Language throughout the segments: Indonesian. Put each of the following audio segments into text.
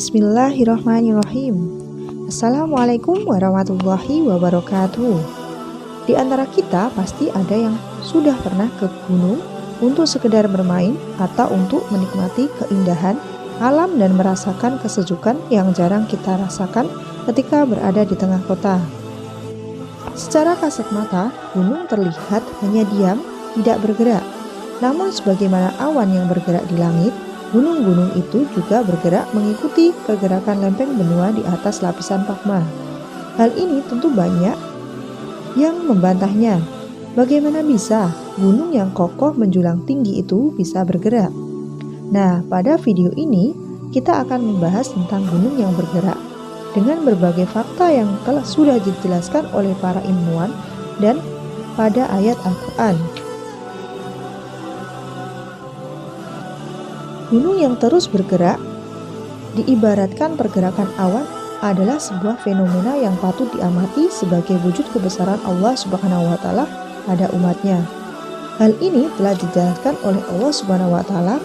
Bismillahirrahmanirrahim. Assalamualaikum warahmatullahi wabarakatuh. Di antara kita pasti ada yang sudah pernah ke gunung untuk sekedar bermain atau untuk menikmati keindahan alam dan merasakan kesejukan yang jarang kita rasakan ketika berada di tengah kota. Secara kasat mata, gunung terlihat hanya diam, tidak bergerak. Namun sebagaimana awan yang bergerak di langit, gunung-gunung itu juga bergerak mengikuti pergerakan lempeng benua di atas lapisan magma. Hal ini tentu banyak yang membantahnya. Bagaimana bisa gunung yang kokoh menjulang tinggi itu bisa bergerak? Nah, pada video ini kita akan membahas tentang gunung yang bergerak dengan berbagai fakta yang sudah dijelaskan oleh para ilmuwan dan pada ayat Al-Quran. Gunung yang terus bergerak diibaratkan pergerakan awan adalah sebuah fenomena yang patut diamati sebagai wujud kebesaran Allah Subhanahu wa taala pada umatnya. Hal ini telah dijelaskan oleh Allah Subhanahu wa taala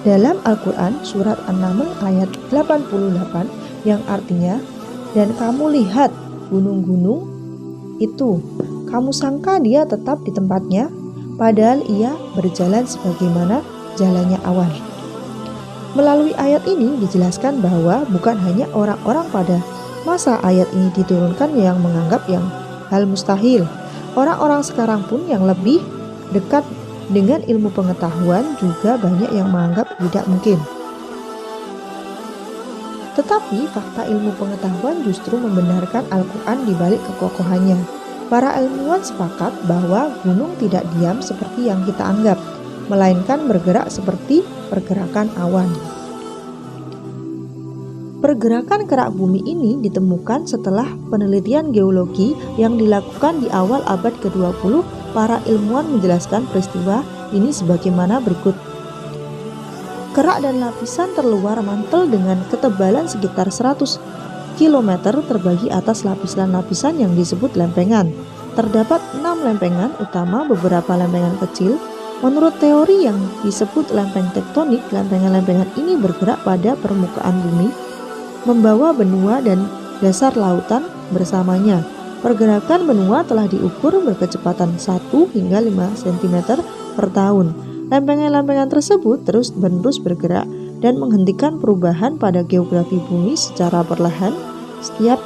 dalam Al-Quran surat An-Naml ayat 88 yang artinya, "Dan kamu lihat gunung-gunung itu, kamu sangka dia tetap di tempatnya, padahal ia berjalan sebagaimana jalannya awan." Melalui ayat ini dijelaskan bahwa bukan hanya orang-orang pada masa ayat ini diturunkan yang menganggap yang hal mustahil. Orang-orang sekarang pun yang lebih dekat dengan ilmu pengetahuan juga banyak yang menganggap tidak mungkin. Tetapi fakta ilmu pengetahuan justru membenarkan Al-Quran di balik kekokohannya. Para ilmuwan sepakat bahwa gunung tidak diam seperti yang kita anggap, melainkan bergerak seperti pergerakan awan. Pergerakan kerak bumi ini ditemukan setelah penelitian geologi yang dilakukan di awal abad ke-20. Para ilmuwan menjelaskan peristiwa ini sebagaimana berikut. Kerak dan lapisan terluar mantel dengan ketebalan sekitar 100 km terbagi atas lapisan-lapisan yang disebut lempengan. Terdapat 6 lempengan utama, beberapa lempengan kecil. Menurut teori yang disebut lempeng tektonik, lempengan-lempengan ini bergerak pada permukaan bumi, membawa benua dan dasar lautan bersamanya. Pergerakan benua telah diukur berkecepatan 1 hingga 5 cm per tahun. Lempengan-lempengan tersebut terus-menerus bergerak dan menghentikan perubahan pada geografi bumi secara perlahan setiap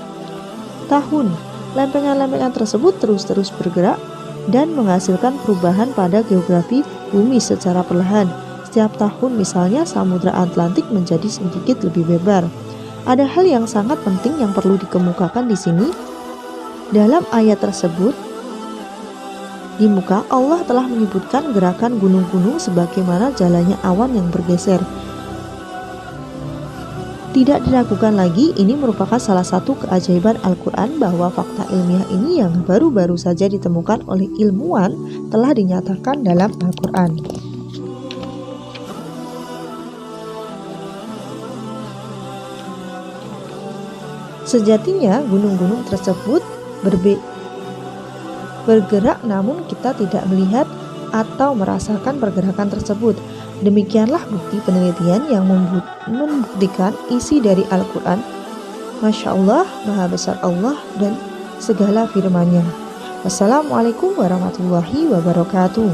tahun. Lempengan-lempengan tersebut terus-terus bergerak dan menghasilkan perubahan pada geografi bumi secara perlahan setiap tahun. Misalnya, Samudra Atlantik menjadi sedikit lebih lebar. Ada hal yang sangat penting yang perlu dikemukakan di sini. Dalam ayat tersebut, di muka Allah telah menyebutkan gerakan gunung-gunung sebagaimana jalannya awan yang bergeser. Tidak diragukan lagi, ini merupakan salah satu keajaiban Al-Quran bahwa fakta ilmiah ini yang baru-baru saja ditemukan oleh ilmuwan telah dinyatakan dalam Al-Quran. Sejatinya gunung-gunung tersebut bergerak, namun kita tidak melihat atau merasakan pergerakan tersebut. Demikianlah bukti penelitian yang membuktikan isi dari Al-Quran. Masya Allah, Maha Besar Allah dan segala firman-Nya. Wassalamualaikum warahmatullahi wabarakatuh.